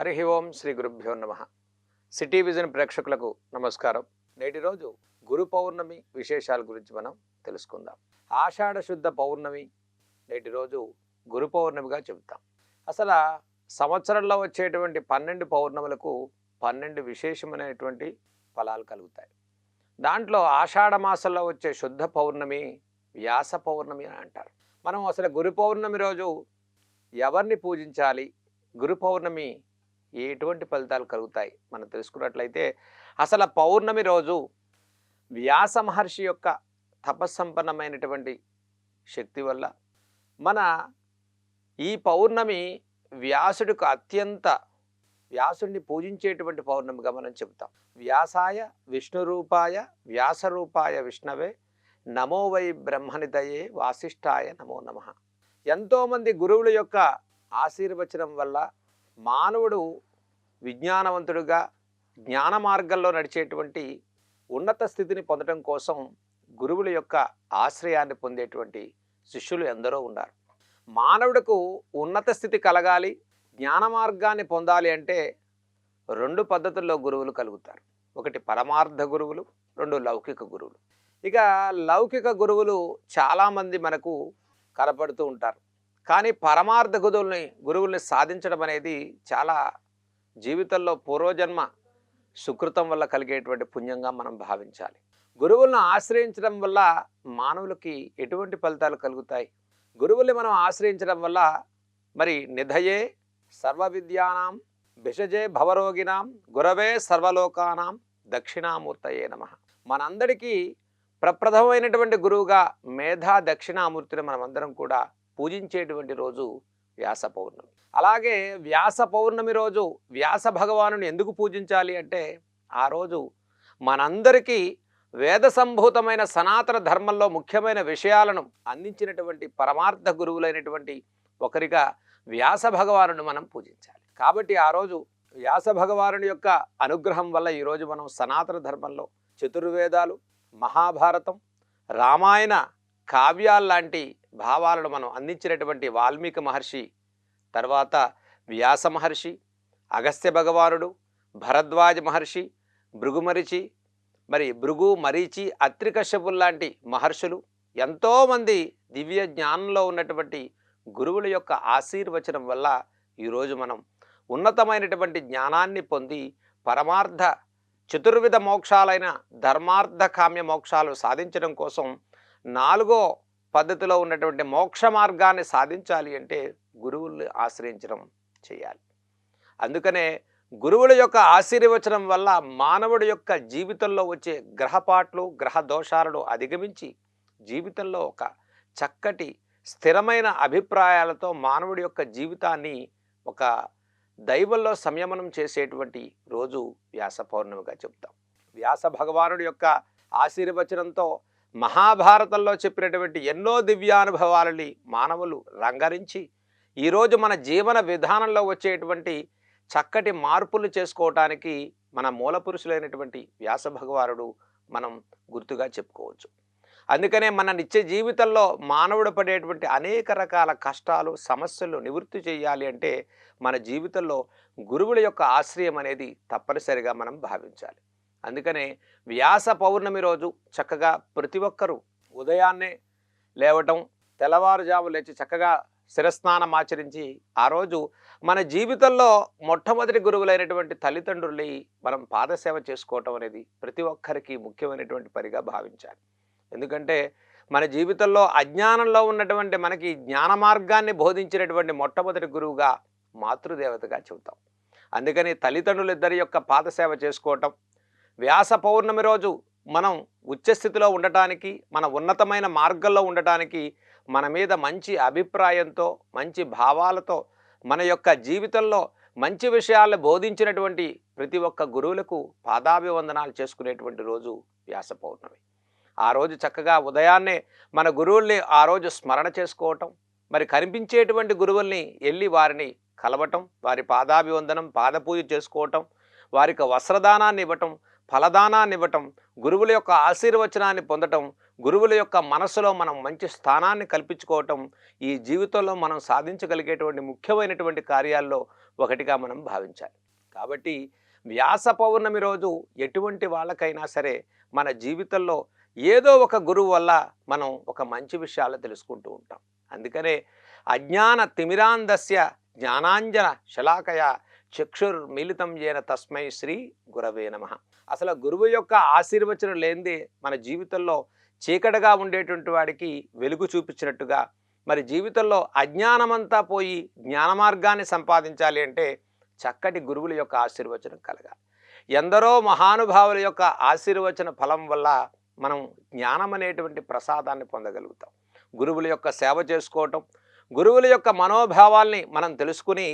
హరి ఓం శ్రీ గురుభ్యో నమ. City vision ప్రేక్షకులకు నమస్కారం. నేటి రోజు గురు పౌర్ణమి విశేషాల గురించి మనం తెలుసుకుందాం. ఆషాఢ శుద్ధ పౌర్ణమి నేటి రోజు గురు పౌర్ణమిగా చెబుతాం. అసలు సంవత్సరంలో వచ్చేటువంటి 12 పౌర్ణములకు 12 విశేషమైనటువంటి ఫలాలు కలుగుతాయి. దాంట్లో ఆషాఢ మాసంలో వచ్చే శుద్ధ పౌర్ణమి వ్యాస పౌర్ణమి అని అంటారు. మనం అసలు గురు పౌర్ణమి రోజు ఎవరిని పూజించాలి, గురు పౌర్ణమి ఎటువంటి ఫలితాలు కలుగుతాయి మనం తెలుసుకున్నట్లయితే, అసలు పౌర్ణమి రోజు వ్యాస మహర్షి యొక్క తపస్సంపన్నమైనటువంటి శక్తి వల్ల మన ఈ పౌర్ణమి వ్యాసుడిని పూజించేటువంటి పౌర్ణమిగా మనం చెబుతాం. వ్యాసాయ విష్ణురూపాయ వ్యాసరూపాయ విష్ణవే నమో వై బ్రహ్మనిదయే వాసిష్ఠాయ నమో నమః. ఎంతోమంది గురువుల యొక్క ఆశీర్వచనం వల్ల మానవుడు విజ్ఞానవంతుడుగా జ్ఞాన మార్గంలో నడిచేటువంటి ఉన్నత స్థితిని పొందడం కోసం గురువుల యొక్క ఆశ్రయాన్ని పొందేటువంటి శిష్యులు ఎందరో ఉన్నారు. మానవుడికి ఉన్నత స్థితి కలగాలి, జ్ఞాన మార్గాన్ని పొందాలి అంటే 2 పద్ధతుల్లో గురువులు కలుగుతారు. ఒకటి పరమార్థ గురువులు, 2 లౌకిక గురువులు. ఇక లౌకిక గురువులు చాలామంది మనకు కనపడుతూ ఉంటారు. కానీ పరమార్థ గురువుల్ని సాధించడం అనేది చాలా జీవితంలో పూర్వజన్మ సుకృతం వల్ల కలిగేటువంటి పుణ్యంగా మనం భావించాలి. గురువులను ఆశ్రయించడం వల్ల మానవులకి ఎటువంటి ఫలితాలు కలుగుతాయి? గురువుల్ని మనం ఆశ్రయించడం వల్ల మరి నిధయే సర్వ విద్యానాం భిషజే భవరోగినాం గురవే సర్వలోకానాం దక్షిణామూర్తయే నమః. మనందరికీ ప్రప్రథమైనటువంటి గురువుగా మేధా దక్షిణామూర్తిని మనమందరం కూడా పూజించేటువంటి రోజు వ్యాస పౌర్ణమి. అలాగే వ్యాస పౌర్ణమి రోజు వ్యాస భగవానుని ఎందుకు పూజించాలి అంటే, ఆ రోజు మనందరికీ వేద సంభూతమైన సనాతన ధర్మంలో ముఖ్యమైన విషయాలను అందించినటువంటి పరమార్థ గురువులైనటువంటి ఒకరిగా వ్యాస భగవానుని మనం పూజించాలి. కాబట్టి ఆ రోజు వ్యాస భగవానుని యొక్క అనుగ్రహం వల్ల ఈరోజు మనం సనాతన ధర్మంలో చతుర్వేదాలు, మహాభారతం, రామాయణ కావ్యాల్లాంటి భావాలను మనం అందించినటువంటి వాల్మీకి మహర్షి, తర్వాత వ్యాస మహర్షి, అగస్త్య భగవానుడు, భరద్వాజ మహర్షి, భృగు మరీచి అత్రికశ్యపుల్లాంటి మహర్షులు, ఎంతోమంది దివ్య జ్ఞానంలో ఉన్నటువంటి గురువుల యొక్క ఆశీర్వచనం వల్ల ఈరోజు మనం ఉన్నతమైనటువంటి జ్ఞానాన్ని పొంది పరమార్థ చతుర్విధ మోక్షాలైన ధర్మార్థ కామ్య మోక్షాలు సాధించడం కోసం 4వ పద్ధతిలో ఉన్నటువంటి మోక్ష మార్గాన్ని సాధించాలి అంటే గురువుల్ని ఆశ్రయించడం చేయాలి. అందుకనే గురువుల యొక్క ఆశీర్వచనం వల్ల మానవుడి యొక్క జీవితంలో వచ్చే గ్రహపాట్లు, గ్రహ దోషాలను అధిగమించి జీవితంలో ఒక చక్కటి స్థిరమైన అభిప్రాయాలతో మానవుడి యొక్క జీవితాన్ని ఒక దైవంలో సంయమనం చేసేటువంటి రోజు వ్యాస పౌర్ణమిగా చెప్తాం. వ్యాస భగవానుడి యొక్క ఆశీర్వచనంతో మహాభారతంలో చెప్పినటువంటి ఎన్నో దివ్యానుభవాలని మానవులు రంగరించి ఈరోజు మన జీవన విధానంలో వచ్చేటువంటి చక్కటి మార్పులు చేసుకోవటానికి మన మూల పురుషులైనటువంటి వ్యాస భగవానుడు మనం గుర్తుగా చెప్పుకోవచ్చు. అందుకనే మన నిత్య జీవితంలో మానవుడు పడేటువంటి అనేక రకాల కష్టాలు, సమస్యలు నివృత్తి చేయాలి అంటే మన జీవితంలో గురువుల యొక్క ఆశ్రయం అనేది తప్పనిసరిగా మనం భావించాలి. అందుకనే వ్యాస పౌర్ణమి రోజు చక్కగా ప్రతి ఒక్కరూ ఉదయాన్నే లేవటం, తెల్లవారుజాము లేచి చక్కగా శిరస్నానం ఆచరించి ఆ రోజు మన జీవితంలో మొట్టమొదటి గురువులైనటువంటి తల్లిదండ్రుల్ని మనం పాదసేవ చేసుకోవటం అనేది ప్రతి ఒక్కరికి ముఖ్యమైనటువంటి పనిగా భావించాలి. ఎందుకంటే మన జీవితంలో అజ్ఞానంలో ఉన్నటువంటి మనకి జ్ఞాన మార్గాన్ని బోధించినటువంటి మొట్టమొదటి గురువుగా మాతృదేవతగా చెబుతాం. అందుకని తల్లిదండ్రులిద్దరి యొక్క పాదసేవ చేసుకోవటం, వ్యాస పౌర్ణమి రోజు మనం ఉచ్చస్థితిలో ఉండటానికి, మన ఉన్నతమైన మార్గంలో ఉండటానికి, మన మీద మంచి అభిప్రాయంతో, మంచి భావాలతో, మన యొక్క జీవితంలో మంచి విషయాలను బోధించినటువంటి ప్రతి ఒక్క గురువులకు పాదాభివందనాలు చేసుకునేటువంటి రోజు వ్యాస పౌర్ణమి. ఆ రోజు చక్కగా ఉదయాన్నే మన గురువుల్ని ఆ రోజు స్మరణ చేసుకోవటం, మరి కనిపించేటువంటి గురువుల్ని వెళ్ళి వారిని కలవటం, వారి పాదాభివందనం, పాదపూజ చేసుకోవటం, వారికి వస్త్రదానాన్ని ఇవ్వటం, ఫలదానాన్ని ఇవ్వటం, గురువుల యొక్క ఆశీర్వచనాన్ని పొందటం, గురువుల యొక్క మనసులో మనం మంచి స్థానాన్ని కల్పించుకోవటం ఈ జీవితంలో మనం సాధించగలిగేటువంటి ముఖ్యమైనటువంటి కార్యాల్లో ఒకటిగా మనం భావించాలి. కాబట్టి వ్యాస పౌర్ణమి రోజు ఎటువంటి వాళ్ళకైనా సరే మన జీవితంలో ఏదో ఒక గురువు వల్ల మనం ఒక మంచి విషయాలు తెలుసుకుంటూ ఉంటాం. అందుకనే అజ్ఞాన తిమిరాంధస్య జ్ఞానాంజన శలాకయ చక్షుర్మిళితం ఏన తస్మై శ్రీ గురవే నమః. అసలు గురువు యొక్క ఆశీర్వచనం లేనిదే మన జీవితంలో చీకటిగా ఉండేటువంటి వాడికి వెలుగు చూపించినట్టుగా మరి జీవితంలో అజ్ఞానమంతా పోయి జ్ఞాన మార్గాన్ని సంపాదించాలి అంటే చక్కటి గురువుల యొక్క ఆశీర్వచనం కలగాలి. ఎందరో మహానుభావుల యొక్క ఆశీర్వచన ఫలం వల్ల మనం జ్ఞానం అనేటువంటి ప్రసాదాన్ని పొందగలుగుతాం. గురువుల యొక్క సేవ చేసుకోవటం, గురువుల యొక్క మనోభావాల్ని మనం తెలుసుకుని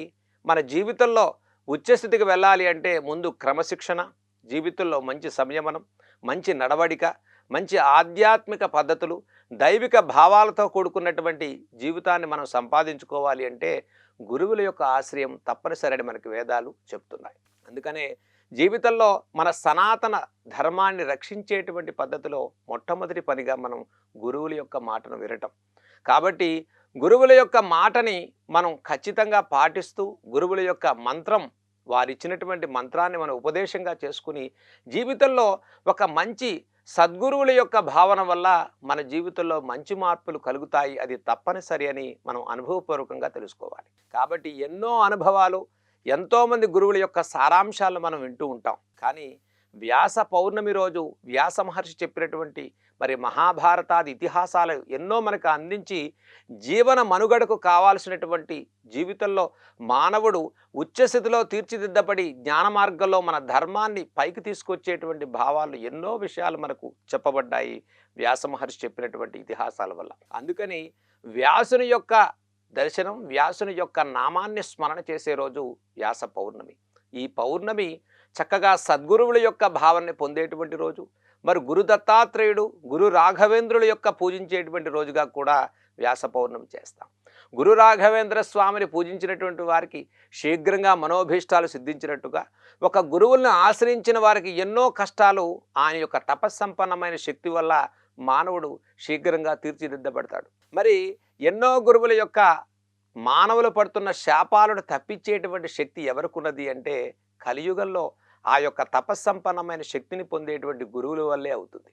మన జీవితంలో ఉచ్చస్థితికి వెళ్ళాలి అంటే ముందు క్రమశిక్షణ, జీవితంలో మంచి సంయమనం, మంచి నడవడిక, మంచి ఆధ్యాత్మిక పద్ధతులు, దైవిక భావాలతో కూడుకున్నటువంటి జీవితాన్ని మనం సంపాదించుకోవాలి అంటే గురువుల యొక్క ఆశ్రయం తప్పనిసరి మనకి వేదాలు చెప్తున్నాయి. అందుకనే జీవితంలో మన సనాతన ధర్మాన్ని రక్షించేటువంటి పద్ధతిలో మొట్టమొదటి పనిగా మనం గురువుల యొక్క మాటను వినటం. కాబట్టి గురువుల యొక్క మాటని మనం ఖచ్చితంగా పాటిస్తూ గురువుల యొక్క మంత్రం, వారిచ్చినటువంటి మంత్రాన్ని మనం ఉపదేశంగా చేసుకుని జీవితంలో ఒక మంచి సద్గురువుల యొక్క భావన వల్ల మన జీవితంలో మంచి మార్పులు కలుగుతాయి. అది తప్పనిసరి అని మనం అనుభవపూర్వకంగా తెలుసుకోవాలి. కాబట్టి ఎన్నో అనుభవాలు, ఎంతోమంది గురువుల యొక్క సారాంశాలను మనం వింటూ ఉంటాం. కానీ వ్యాస పౌర్ణమి రోజు వ్యాస మహర్షి చెప్పినటువంటి మరి మహాభారతాది ఇతిహాసాలు ఎన్నో మనకు అందించి జీవన మనుగడకు కావాల్సినటువంటి జీవితంలో మానవుడు ఉచ్చస్థితిలో తీర్చిదిద్దబడి జ్ఞాన మార్గంలో మన ధర్మాన్ని పైకి తీసుకొచ్చేటువంటి భావాలు ఎన్నో విషయాలు మనకు చెప్పబడ్డాయి వ్యాస మహర్షి చెప్పినటువంటి ఇతిహాసాల వల్ల. అందుకని వ్యాసుని యొక్క దర్శనం, వ్యాసుని యొక్క నామాన్ని స్మరణ చేసే రోజు వ్యాస పౌర్ణమి. ఈ పౌర్ణమి చక్కగా సద్గురువుల యొక్క భావాన్ని పొందేటువంటి రోజు. మరి గురు దత్తాత్రేయుడు, గురు రాఘవేంద్రుల యొక్క పూజించేటువంటి రోజుగా కూడా వ్యాస పౌర్ణమి చేస్తాం. గురు రాఘవేంద్ర స్వామిని పూజించినటువంటి వారికి శీఘ్రంగా మనోభీష్టాలు సిద్ధించినట్టుగా, ఒక గురువుల్ని ఆశ్రయించిన వారికి ఎన్నో కష్టాలు ఆయన యొక్క తపస్సంపన్నమైన శక్తి వల్ల మానవుడు శీఘ్రంగా తీర్చిదిద్దబడతాడు. మరి ఎన్నో గురువుల యొక్క మానవులు పడుతున్న శాపాలను తప్పించేటువంటి శక్తి ఎవరికున్నది అంటే కలియుగంలో ఆ యొక్క తపస్సంపన్నమైన శక్తిని పొందేటువంటి గురువుల వల్లే అవుతుంది.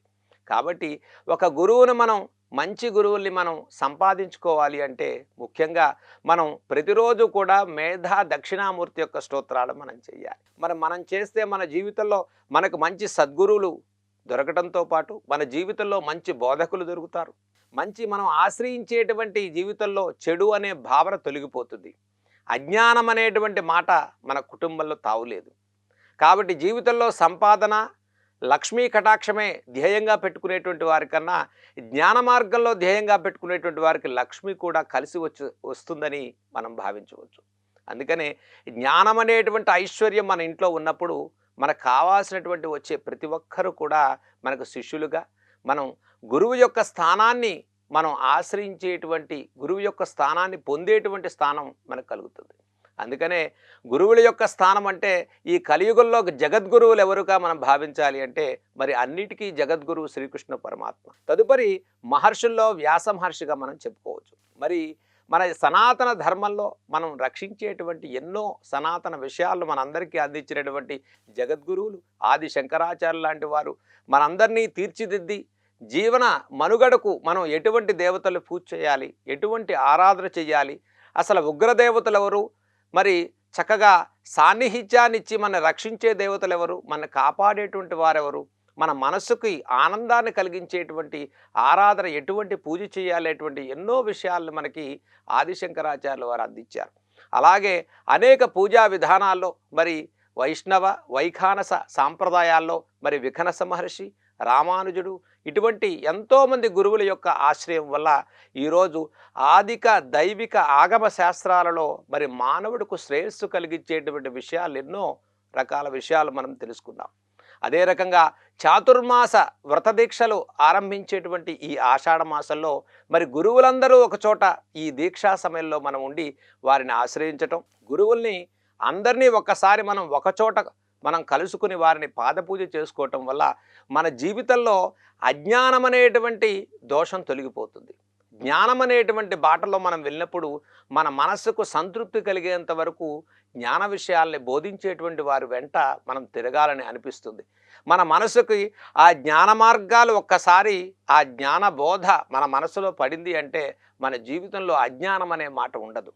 కాబట్టి ఒక గురువును మనం, మంచి గురువుల్ని మనం సంపాదించుకోవాలి అంటే ముఖ్యంగా మనం ప్రతిరోజు కూడా మేధా దక్షిణామూర్తి యొక్క స్తోత్రాలు మనం చేయాలి. మనం చేస్తే మన జీవితంలో మనకు మంచి సద్గురువులు దొరకడంతో పాటు మన జీవితంలో మంచి బోధకులు దొరుకుతారు. మంచి మనం ఆశ్రయించేటువంటి జీవితంలో చెడు అనే భావన తొలగిపోతుంది. అజ్ఞానం అనేటువంటి మాట మన కుటుంబంలో తావులేదు. కాబట్టి జీవితంలో సంపాదన, లక్ష్మీ కటాక్షమే ధ్యేయంగా పెట్టుకునేటువంటి వారికన్నా జ్ఞాన మార్గంలో ధ్యేయంగా పెట్టుకునేటువంటి వారికి లక్ష్మి కూడా కలిసి వస్తుందని మనం భావించవచ్చు. అందుకనే జ్ఞానం అనేటువంటి ఐశ్వర్యం మన ఇంట్లో ఉన్నప్పుడు మనకు కావాల్సినటువంటి వచ్చే ప్రతి ఒక్కరూ కూడా మనకు శిష్యులుగా, మనం గురువు యొక్క స్థానాన్ని మనం ఆశ్రయించేటువంటి, గురువు యొక్క స్థానాన్ని పొందేటువంటి స్థానం మనకు కలుగుతుంది. అందుకనే గురువుల యొక్క స్థానం అంటే ఈ కలియుగంలో జగద్గురువులు ఎవరుగా మనం భావించాలి అంటే మరి అన్నిటికీ జగద్గురువు శ్రీకృష్ణ పరమాత్మ. తదుపరి మహర్షుల్లో వ్యాస మహర్షిగా మనం చెప్పుకోవచ్చు. మరి మన సనాతన ధర్మంలో మనం రక్షించేటువంటి ఎన్నో సనాతన విషయాలను మనందరికీ అందించినటువంటి జగద్గురువులు ఆది శంకరాచార్యులు లాంటి వారు మనందరినీ తీర్చిదిద్ది జీవన మనుగడకు మనం ఎటువంటి దేవతలు పూజ చేయాలి, ఎటువంటి ఆరాధన చేయాలి, అసలు ఉగ్రదేవతలు ఎవరు, మరి చక్కగా సాన్నిహిత్యాన్నిచ్చి మన రక్షించే దేవతలు ఎవరు, మన కాపాడేటువంటి వారెవరు, మన మనస్సుకి ఆనందాన్ని కలిగించేటువంటి ఆరాధన ఎటువంటి పూజ చేయాలనేటువంటి ఎన్నో విషయాలను మనకి ఆదిశంకరాచార్యులు వారు అందించారు. అలాగే అనేక పూజా విధానాల్లో మరి వైష్ణవ వైఖానస సాంప్రదాయాల్లో మరి విఖనస మహర్షి, రామానుజుడు ఇటువంటి ఎంతోమంది గురువుల యొక్క ఆశ్రయం వల్ల ఈరోజు ఆదిక దైవిక ఆగమ శాస్త్రాలలో మరి మానవుడికి శ్రేయస్సు కలిగించేటువంటి విషయాలు ఎన్నో రకాల విషయాలు మనం తెలుసుకున్నాం. అదే రకంగా చాతుర్మాస వ్రతదీక్షలు ఆరంభించేటువంటి ఈ ఆషాఢ మాసంలో మరి గురువులందరూ ఒకచోట ఈ దీక్షా సమయంలో మనం ఉండి వారిని ఆశ్రయించటం, గురువుల్ని అందరినీ ఒక్కసారి మనం ఒకచోట మనం కలుసుకుని వారిని పాదపూజ చేసుకోవటం వల్ల మన జీవితంలో అజ్ఞానం అనేటువంటి దోషం తొలగిపోతుంది. జ్ఞానం అనేటువంటి బాటలో మనం వెళ్ళినప్పుడు మన మనస్సుకు సంతృప్తి కలిగేంత వరకు జ్ఞాన విషయాల్ని బోధించేటువంటి వారి వెంట మనం తిరగాలని అనిపిస్తుంది. మన మనసుకి ఆ జ్ఞాన మార్గాలు ఒక్కసారి ఆ జ్ఞాన బోధ మన మనసులో పడింది అంటే మన జీవితంలో అజ్ఞానం అనే మాట ఉండదు.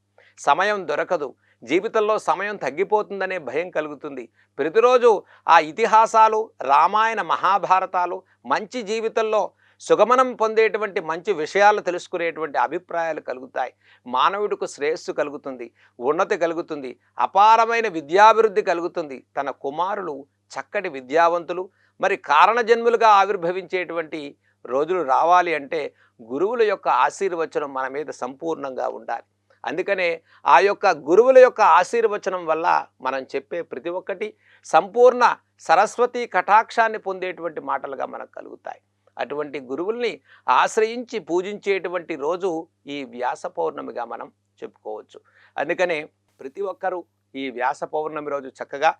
సమయం దొరకదు, జీవితంలో సమయం తగ్గిపోతుందనే భయం కలుగుతుంది. ప్రతిరోజు ఆ ఇతిహాసాలు, రామాయణ మహాభారతాలు, మంచి జీవితంలో సుగమనం పొందేటువంటి మంచి విషయాలు తెలుసుకునేటువంటి అభిప్రాయాలు కలుగుతాయి. మానవుడికి శ్రేయస్సు కలుగుతుంది, ఉన్నతి కలుగుతుంది, అపారమైన విద్యాభివృద్ధి కలుగుతుంది. తన కుమారులు చక్కటి విద్యావంతులు, మరి కారణజన్ములుగా ఆవిర్భవించేటువంటి రోజులు రావాలి అంటే గురువుల యొక్క ఆశీర్వచనం మన మీద సంపూర్ణంగా ఉండాలి. అందుకనే ఆ యొక్క గురువుల యొక్క ఆశీర్వచనం వల్ల మనం చెప్పే ప్రతి ఒక్కటి సంపూర్ణ సరస్వతి కటాక్షాన్ని పొందేటువంటి మాటలుగా మనకు కలుగుతాయి. అటువంటి గురువుల్ని ఆశ్రయించి పూజించేటువంటి రోజు ఈ వ్యాస పౌర్ణమిగా మనం చెప్పుకోవచ్చు. అందుకనే ప్రతి ఒక్కరూ ఈ వ్యాస పౌర్ణమి రోజు చక్కగా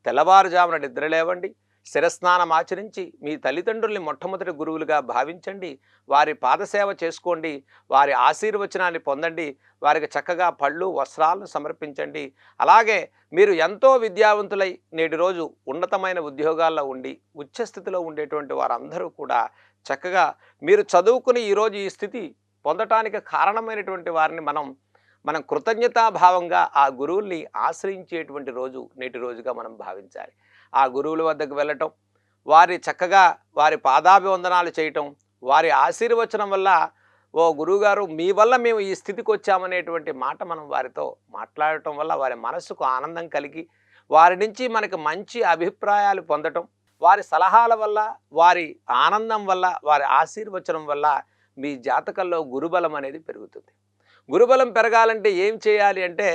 తెల్లవారుజామున నిద్రలేవండి, శిరస్నానం ఆచరించి మీ తల్లిదండ్రుల్ని మొట్టమొదటి గురువులుగా భావించండి, వారి పాదసేవ చేసుకోండి, వారి ఆశీర్వచనాన్ని పొందండి, వారికి చక్కగా పళ్ళు వస్త్రాలను సమర్పించండి. అలాగే మీరు ఎంతో విద్యావంతులై నేటి రోజు ఉన్నతమైన ఉద్యోగాల్లో ఉండి ఉచ్చస్థితిలో ఉండేటువంటి వారందరూ కూడా చక్కగా మీరు చదువుకుని ఈరోజు ఈ స్థితి పొందటానికి కారణమైనటువంటి వారిని మనం కృతజ్ఞతాభావంగా ఆ గురువుల్ని ఆశ్రయించేటువంటి రోజు నేటి రోజుగా మనం భావించాలి. ఆ గురువుల వద్దకు వెళ్ళటం, వారి చక్కగా వారి పాదాభివందనాలు చేయటం, వారి ఆశీర్వచనం వల్ల ఓ గురువుగారు మీ వల్ల మేము ఈ స్థితికి వచ్చామనేటువంటి మాట మనం వారితో మాట్లాడటం వల్ల వారి మనసుకు ఆనందం కలిగి వారి నుంచి మనకు మంచి అభిప్రాయాలు పొందటం, వారి సలహాల వల్ల, వారి ఆనందం వల్ల, వారి ఆశీర్వచనం వల్ల మీ జాతకంలో గురుబలం అనేది పెరుగుతుంది. గురుబలం పెరగాలంటే ఏం చేయాలి అంటే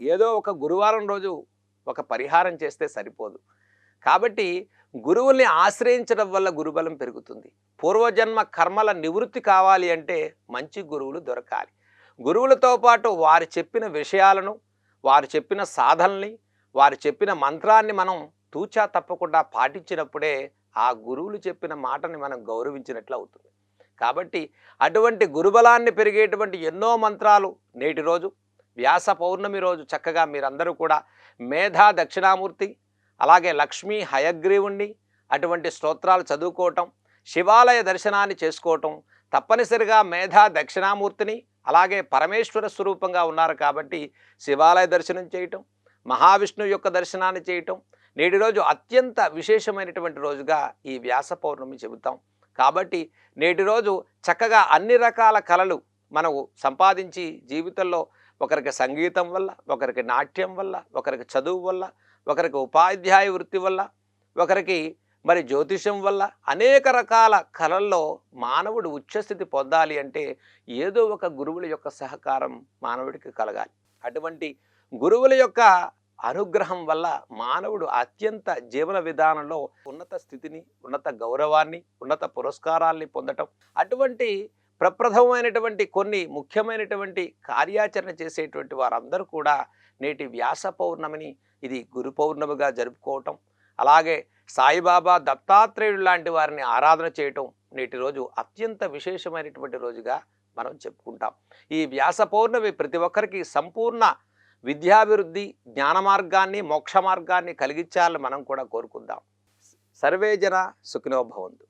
ఏదో ఒక గురువారం రోజు ఒక పరిహారం చేస్తే సరిపోదు. కాబట్టి గురువుల్ని ఆశ్రయించడం వల్ల గురుబలం పెరుగుతుంది. పూర్వజన్మ కర్మల నివృత్తి కావాలి అంటే మంచి గురువులు దొరకాలి. గురువులతో పాటు వారు చెప్పిన విషయాలను, వారు చెప్పిన సాధనల్ని, వారు చెప్పిన మంత్రాన్ని మనం తూచా తప్పకుండా పాటించినప్పుడే ఆ గురువులు చెప్పిన మాటని మనం గౌరవించినట్లు అవుతుంది. కాబట్టి అటువంటి గురుబలాన్ని పెరిగేటువంటి ఎన్నో మంత్రాలు నేటి రోజు వ్యాస పౌర్ణమి రోజు చక్కగా మీరందరూ కూడా మేధా దక్షిణామూర్తి, అలాగే లక్ష్మీ హయగ్రీవుణ్ణి అటువంటి స్తోత్రాలు చదువుకోవటం, శివాలయ దర్శనాన్ని చేసుకోవటం, తప్పనిసరిగా మేధా దక్షిణామూర్తిని అలాగే పరమేశ్వర స్వరూపంగా ఉన్నారు కాబట్టి శివాలయ దర్శనం చేయటం, మహావిష్ణువు యొక్క దర్శనాన్ని చేయటం నేటి రోజు అత్యంత విశేషమైనటువంటి రోజుగా ఈ వ్యాస పౌర్ణమి చెబుతాం. కాబట్టి నేటి రోజు చక్కగా అన్ని రకాల కళలు మనము సంపాదించి జీవితంలో ఒకరికి సంగీతం వల్ల, ఒకరికి నాట్యం వల్ల, ఒకరికి చదువు వల్ల, ఒకరికి ఉపాధ్యాయ వృత్తి వల్ల, ఒకరికి మరి జ్యోతిషం వల్ల అనేక రకాల కళల్లో మానవుడు ఉచ్చస్థితి పొందాలి అంటే ఏదో ఒక గురువుల యొక్క సహకారం మానవుడికి కలగాలి. అటువంటి గురువుల యొక్క అనుగ్రహం వల్ల మానవుడు అత్యంత జీవన విధానంలో ఉన్నత స్థితిని, ఉన్నత గౌరవాన్ని, ఉన్నత పురస్కారాల్ని పొందటం, అటువంటి ప్రప్రథమైనటువంటి కొన్ని ముఖ్యమైనటువంటి కార్యాచరణ చేసేటువంటి వారందరూ కూడా నేటి వ్యాస పౌర్ణమిని ఇది గురు పౌర్ణమిగా జరుపుకోవటం, అలాగే సాయిబాబా, దత్తాత్రేయుడు లాంటి వారిని ఆరాధన చేయటం నేటి రోజు అత్యంత విశేషమైనటువంటి రోజుగా మనం చెప్పుకుంటాం. ఈ వ్యాస పౌర్ణమి ప్రతి ఒక్కరికి సంపూర్ణ విద్యాభివృద్ధి, జ్ఞాన మార్గాన్ని, మోక్ష మార్గాన్ని కలిగించాలని మనం కూడా కోరుకుందాం. సర్వే జన సుఖినో భవంతు.